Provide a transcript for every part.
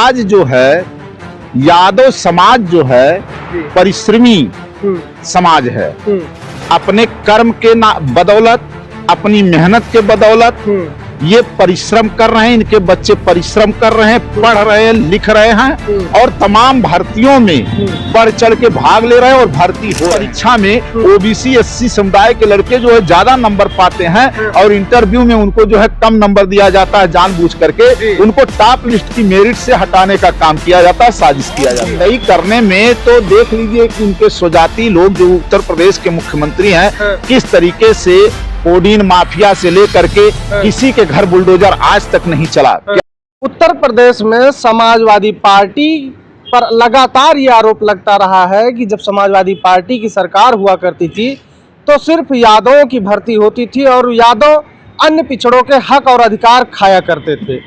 आज जो है यादव समाज जो है परिश्रमी समाज है। अपने कर्म के बदौलत, अपनी मेहनत के बदौलत ये परिश्रम कर रहे हैं। इनके बच्चे परिश्रम कर रहे हैं, पढ़ रहे हैं, लिख रहे हैं और तमाम भर्तियों में बढ़ चढ़ के भाग ले रहे हैं और भर्ती हो। परीक्षा में ओबीसी एससी समुदाय के लड़के जो है ज्यादा नंबर पाते हैं और इंटरव्यू में उनको जो है कम नंबर दिया जाता है। जानबूझ करके उनको टॉप लिस्ट की मेरिट से हटाने का काम किया जाता है, साजिश किया जाता है। नहीं करने में तो देख लीजिए कि उनके स्वजाति लोग जो उत्तर प्रदेश के मुख्यमंत्री हैं किस तरीके से कोडीन माफिया से लेकर के किसी के घर बुलडोजर आज तक नहीं चला। उत्तर प्रदेश में समाजवादी पार्टी पर लगातार ये आरोप लगता रहा है कि जब समाजवादी पार्टी की सरकार हुआ करती थी तो सिर्फ यादवों की भर्ती होती थी और यादव अन्य पिछड़ों के हक और अधिकार खाया करते थे।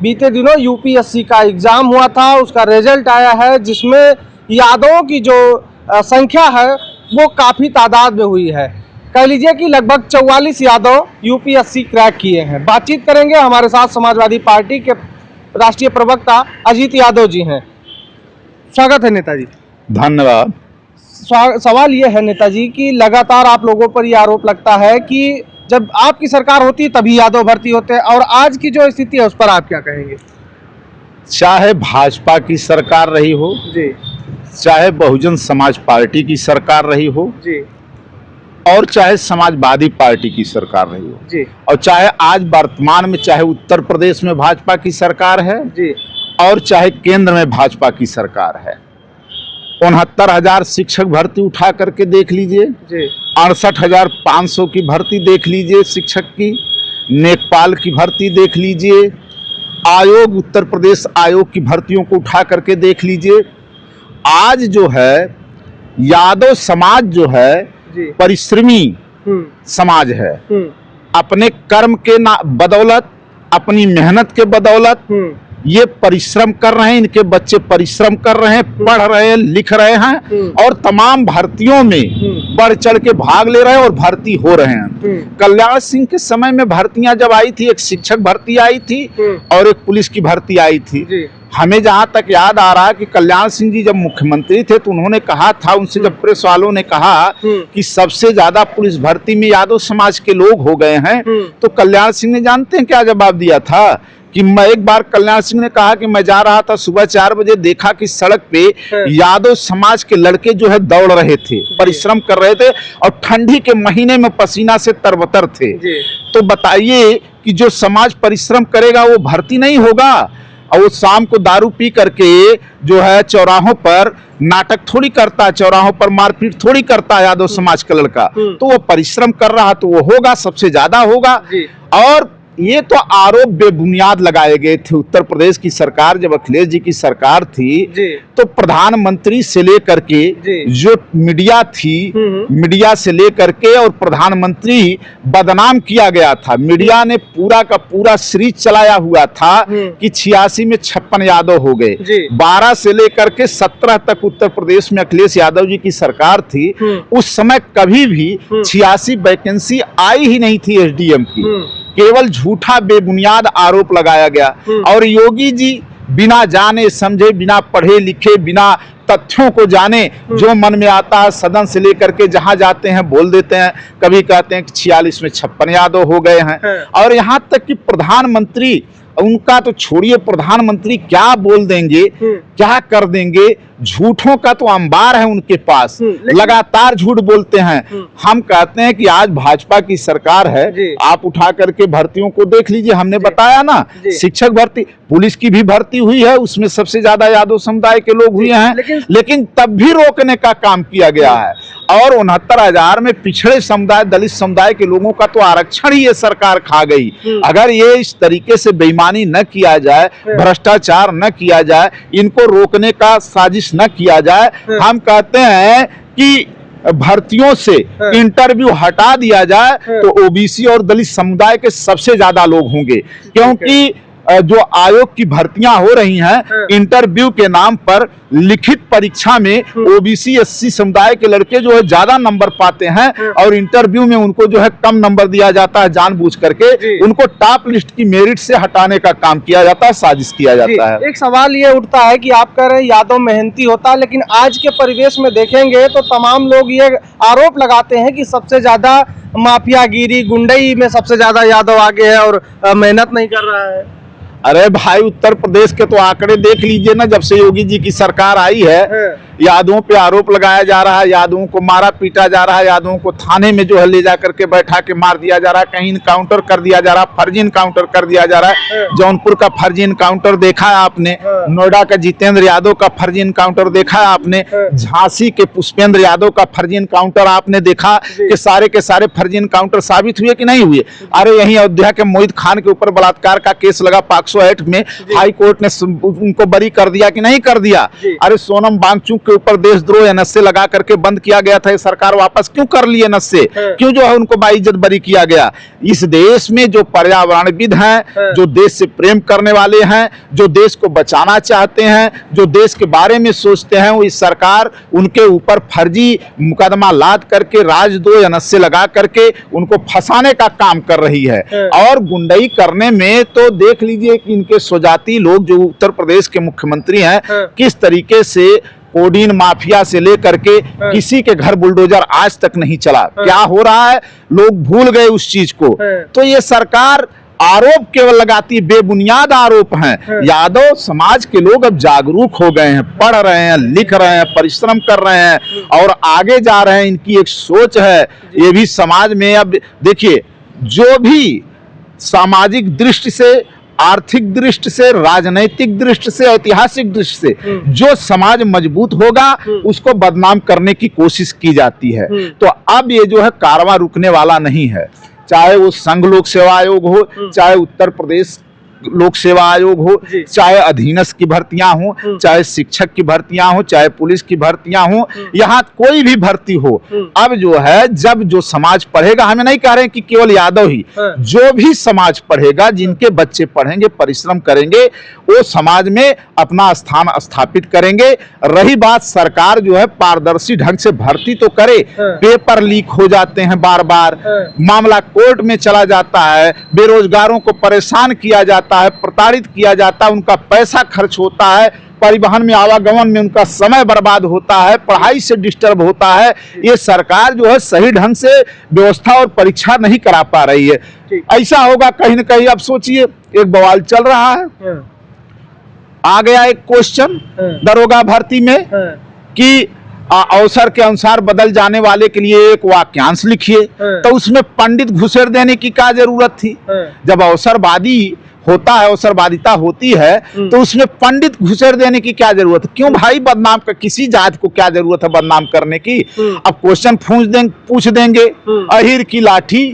बीते दिनों यूपीएससी का एग्जाम हुआ था, उसका रिजल्ट आया है जिसमें यादवों की जो संख्या है वो काफ़ी तादाद में हुई है। कह लीजिए कि लगभग 44 यादव यूपीएससी क्रैक किए हैं। बातचीत करेंगे, हमारे साथ समाजवादी पार्टी के राष्ट्रीय प्रवक्ता अजीत यादव जी हैं। स्वागत है नेताजी। धन्यवाद। सवाल ये है नेताजी कि लगातार आप लोगों पर यह आरोप लगता है कि जब आपकी सरकार होती है तभी यादव भर्ती होते हैं, और आज की जो स्थिति है उस पर आप क्या कहेंगे? चाहे भाजपा की सरकार रही हो जी, चाहे बहुजन समाज पार्टी की सरकार रही हो जी, और चाहे समाजवादी पार्टी की सरकार रही हो जी, और चाहे आज वर्तमान में चाहे उत्तर प्रदेश में भाजपा की सरकार है जी, और चाहे केंद्र में भाजपा की सरकार है, 69,000 शिक्षक भर्ती उठा करके देख लीजिए, 68,500 की भर्ती देख लीजिए शिक्षक की, नेकपाल की भर्ती देख लीजिए, आयोग उत्तर प्रदेश आयोग की भर्तियों को उठा करके देख लीजिए। आज जो है यादव समाज जो है परिश्रमी समाज है। अपने कर्म के बदौलत, अपनी मेहनत के बदौलत ये परिश्रम कर रहे हैं। इनके बच्चे परिश्रम कर रहे हैं, पढ़ रहे हैं, लिख रहे हैं और तमाम भर्तियों में बढ़ चढ़ के भाग ले रहे हैं और भर्ती हो रहे हैं। कल्याण सिंह के समय में भर्तियां जब आई थी, एक शिक्षक भर्ती आई थी और एक पुलिस की भर्ती आई थी। हमें जहां तक याद आ रहा है कि कल्याण सिंह जी जब मुख्यमंत्री थे तो उन्होंने कहा था, उनसे जब प्रेस वालों ने कहा कि सबसे ज्यादा पुलिस भर्ती में यादव समाज के लोग हो गए हैं, तो कल्याण सिंह ने जानते हैं क्या जवाब दिया था कि मैं एक बार कल्याण सिंह ने कहा कि मैं जा रहा था सुबह 4 बजे, देखा कि सड़क पे यादव समाज के लड़के जो है दौड़ रहे थे, परिश्रम कर रहे थे और ठंडी के महीने में पसीना से तरबतर थे। तो बताइए कि जो समाज परिश्रम करेगा वो भर्ती नहीं होगा, और वो शाम को दारू पी करके जो है चौराहों पर नाटक थोड़ी करता है, चौराहों पर मारपीट थोड़ी करता है यादव समाज का लड़का। तो वो परिश्रम कर रहा तो वो होगा, सबसे ज्यादा होगा। और ये तो आरोप बेबुनियाद लगाए गए थे। उत्तर प्रदेश की सरकार जब अखिलेश जी की सरकार थी तो प्रधानमंत्री से लेकर के जो मीडिया थी, मीडिया से लेकर के और प्रधानमंत्री बदनाम किया गया था। मीडिया ने पूरा का पूरा सीरीज चलाया हुआ था कि 86 में 56 यादव हो गए। 12 से लेकर के 17 तक उत्तर प्रदेश में अखिलेश यादव जी की सरकार थी। उस समय कभी भी 86 वैकेंसी आई ही नहीं थी एसडीएम की। केवल झूठा बेबुनियाद आरोप लगाया गया और योगी जी बिना जाने समझे, बिना पढ़े लिखे, बिना तथ्यों को जाने जो मन में आता है सदन से लेकर के जहां जाते हैं बोल देते हैं। कभी कहते हैं कि 46 में 56 यादव हो गए हैं और यहां तक कि प्रधानमंत्री, उनका तो छोड़िए, प्रधानमंत्री क्या बोल देंगे, क्या कर देंगे, झूठों का तो अंबार है उनके पास, लगातार झूठ बोलते हैं। हम कहते हैं कि आज भाजपा की सरकार है, आप उठा करके भर्तियों को देख लीजिए। हमने बताया ना, शिक्षक भर्ती, पुलिस की भी भर्ती हुई है, उसमें सबसे ज्यादा यादव समुदाय के लोग हुए हैं, लेकिन तब भी रोकने का काम किया गया है। और 69,000 में पिछड़े समुदाय, दलित समुदाय के लोगों का तो आरक्षण ही ये सरकार खा गई। अगर ये इस तरीके से बेईमानी न किया जाए, भ्रष्टाचार न किया जाए, इनको रोकने का साजिश न किया जाए, हम कहते हैं कि भर्तियों से इंटरव्यू हटा दिया जाए तो ओबीसी और दलित समुदाय के सबसे ज्यादा लोग होंगे। क्योंकि जो आयोग की भर्तियां हो रही हैं, इंटरव्यू के नाम पर लिखित परीक्षा में ओबीसी एससी समुदाय के लड़के जो है ज्यादा नंबर पाते हैं और इंटरव्यू में उनको जो है कम नंबर दिया जाता है, जानबूझ करके उनको टॉप लिस्ट की मेरिट से हटाने का काम किया जाता है, साजिश किया जाता है। एक सवाल ये उठता है कि आप कह रहे हैं यादव मेहनती होता है, लेकिन आज के परिवेश में देखेंगे तो तमाम लोग ये आरोप लगाते हैं कि सबसे ज्यादा माफियागिरी गुंडई में सबसे ज्यादा यादव आगे है और मेहनत नहीं कर रहा है। अरे भाई, उत्तर प्रदेश के तो आंकड़े देख लीजिए ना, जब से योगी जी की सरकार आई है यादवों पे आरोप लगाया जा रहा है, यादवों को मारा पीटा जा रहा है, यादवों को थाने में जो है ले जा करके बैठा के मार दिया जा रहा है, कहीं इनकाउंटर कर दिया जा रहा है, फर्जी इनकाउंटर कर दिया जा रहा है। जौनपुर का फर्जी इनकाउंटर देखा है आपने, नोएडा का जितेंद्र यादव का फर्जी इनकाउंटर देखा है आपने, झांसी के पुष्पेंद्र यादव का फर्जी इनकाउंटर आपने देखा कि सारे के सारे फर्जी इनकाउंटर साबित हुए कि नहीं हुए। अरे यही अयोध्या के मोहित खान के ऊपर बलात्कार का केस लगा पॉक्सो एक्ट में, हाई कोर्ट ने उनको बरी कर दिया कि नहीं कर दिया। अरे सोनम वांगचुक के ऊपर देशद्रोह एनएसए लगा करके बंद किया गया था, ये सरकार वापस क्यों कर ली एनएसए, क्यों जो है उनको बाइज्जत बरी किया गया। इस देश में जो पर्यावरणविद हैं, जो देश से प्रेम करने वाले हैं, जो देश को बचाना चाहते हैं, जो देश के बारे में सोचते हैं, वो इस सरकार उनके ऊपर फर्जी मुकदमा लाद करके राजद्रोह एनएसए लगा करके उनको फंसाने का काम कर रही है। और गुंडई करने में तो देख लीजिए कि इनके स्वजाती लोग जो उत्तर प्रदेश के मुख्यमंत्री हैं, किस तरीके से कोडीन माफिया से लेकर के किसी के घर बुलडोजर आज तक नहीं चला। क्या हो रहा है, लोग भूल गए उस चीज को। तो ये सरकार आरोप केवल लगाती, बेबुनियाद आरोप हैं। यादव समाज के लोग अब जागरूक हो गए हैं, पढ़ रहे हैं, लिख रहे हैं, परिश्रम कर रहे हैं और आगे जा रहे हैं। इनकी एक सोच है, ये भी समाज में अब देखिए, जो भी सामाजिक दृष्टि से, आर्थिक दृष्टि से, राजनैतिक दृष्टि से, ऐतिहासिक दृष्टि से जो समाज मजबूत होगा उसको बदनाम करने की कोशिश की जाती है। तो अब ये जो है कारवां रुकने वाला नहीं है, चाहे वो संघ लोक सेवा आयोग हो, चाहे उत्तर प्रदेश लोक सेवा आयोग हो, चाहे अधीनस्थ की भर्तियां हो, चाहे शिक्षक की भर्तियां हो, चाहे पुलिस की भर्तियां हो, यहाँ कोई भी भर्ती हो। अब जो है, जब जो समाज पढ़ेगा, हमें नहीं कह रहे हैं कि केवल यादव ही, जो भी समाज पढ़ेगा, जिनके बच्चे पढ़ेंगे, परिश्रम करेंगे, वो समाज में अपना स्थान स्थापित करेंगे। रही बात, सरकार जो है पारदर्शी ढंग से भर्ती तो करे, पेपर लीक हो जाते हैं बार बार, मामला कोर्ट में चला जाता है, बेरोजगारों को परेशान किया जाता है, प्रताड़ित किया जाता है, उनका पैसा खर्च होता है, परिवहन में आवागमन में उनका समय बर्बाद होता है, पढ़ाई से डिस्टर्ब होता है। ये सरकार जो है सही ढंग से व्यवस्था और परीक्षा नहीं करा पा रही है। ऐसा होगा कहीं न कहीं। अब सोचिए, एक बवाल चल रहा है, आ गया एक क्वेश्चन दरोगा भर्ती में कि अवसर के अनुसार बदल जाने वाले के लिए एक वाक्यांश लिखिए, तो उसमें पंडित घुसेड़ देने की क्या जरूरत थी? जब अवसरवादी होता है, अवसरवादिता होती है, तो उसमें पंडित घुसेड़ देने की क्या जरूरत है? क्यों भाई बदनाम कर, किसी जात को क्या जरूरत है बदनाम करने की? अब क्वेश्चन पूछ देंगे, अहिर की लाठी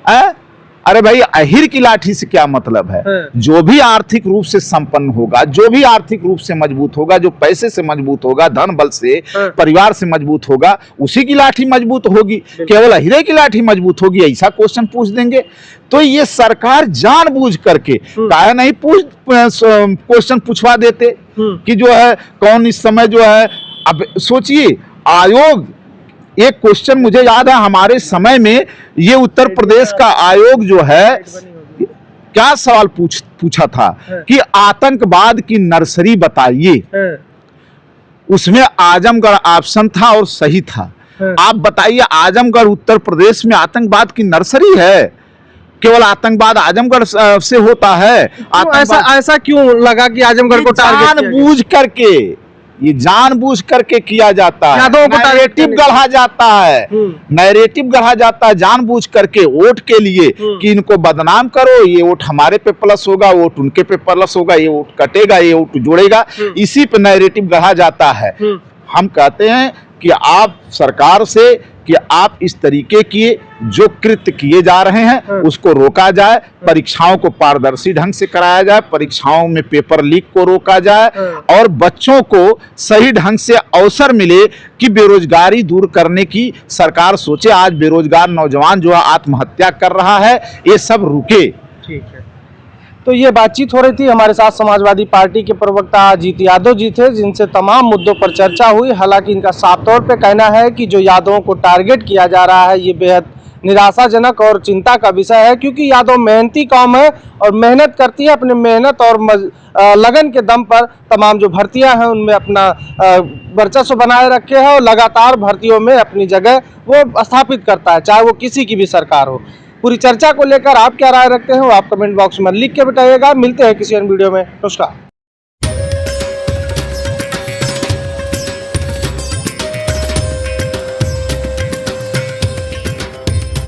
है? अरे भाई, अहिर की लाठी से क्या मतलब है? जो भी आर्थिक रूप से संपन्न होगा, जो भी आर्थिक रूप से मजबूत होगा, जो पैसे से मजबूत होगा, धन बल से, परिवार से मजबूत होगा, उसी की लाठी मजबूत होगी, केवल अहिरे की लाठी मजबूत होगी? ऐसा क्वेश्चन पूछ देंगे। तो ये सरकार जानबूझ करके काहे नहीं क्वेश्चन पूछवा देते कि जो है कौन इस समय जो है। अब सोचिए, आयोग, एक क्वेश्चन मुझे याद है हमारे समय में, ये उत्तर प्रदेश का आयोग जो है क्या सवाल पूछा था कि आतंकवाद की नर्सरी बताइए। उसमें आजमगढ़ ऑप्शन था और सही था। आप बताइए, आजमगढ़ उत्तर प्रदेश में आतंकवाद की नर्सरी है? केवल आतंकवाद आजमगढ़ से होता है? ऐसा क्यों लगा कि आजमगढ़ को जानबूझ करके, ये जानबूझ करके किया जाता है, नैरेटिव गढ़ा जाता है, नैरेटिव गढ़ा जाता है जानबूझ करके वोट के लिए कि इनको बदनाम करो, ये वोट हमारे पे प्लस होगा, वोट उनके पे प्लस होगा, ये वोट कटेगा, ये वोट जोड़ेगा, इसी पे नैरेटिव गढ़ा जाता है। हम कहते हैं कि आप सरकार से कि आप इस तरीके की जो कृत्य किए जा रहे हैं उसको रोका जाए, परीक्षाओं को पारदर्शी ढंग से कराया जाए, परीक्षाओं में पेपर लीक को रोका जाए और बच्चों को सही ढंग से अवसर मिले कि बेरोजगारी दूर करने की सरकार सोचे। आज बेरोजगार नौजवान जो है आत्महत्या कर रहा है, ये सब रुके। ठीक है। तो ये बातचीत हो रही थी। हमारे साथ समाजवादी पार्टी के प्रवक्ता अजीत यादव जी थे, जिनसे तमाम मुद्दों पर चर्चा हुई। हालांकि इनका साफ तौर पे कहना है कि जो यादवों को टारगेट किया जा रहा है ये बेहद निराशाजनक और चिंता का विषय है, क्योंकि यादव मेहनती कौम है और मेहनत करती है। अपनी मेहनत और लगन के दम पर तमाम जो भर्तियां हैं उनमें अपना वर्चस्व बनाए रखे है और लगातार भर्तियों में अपनी जगह वो स्थापित करता है, चाहे वो किसी की भी सरकार हो। पूरी चर्चा को लेकर आप क्या राय रखते हैं वो आप कमेंट बॉक्स में लिख के बताइएगा। मिलते हैं किसी अन्य वीडियो में। नमस्कार।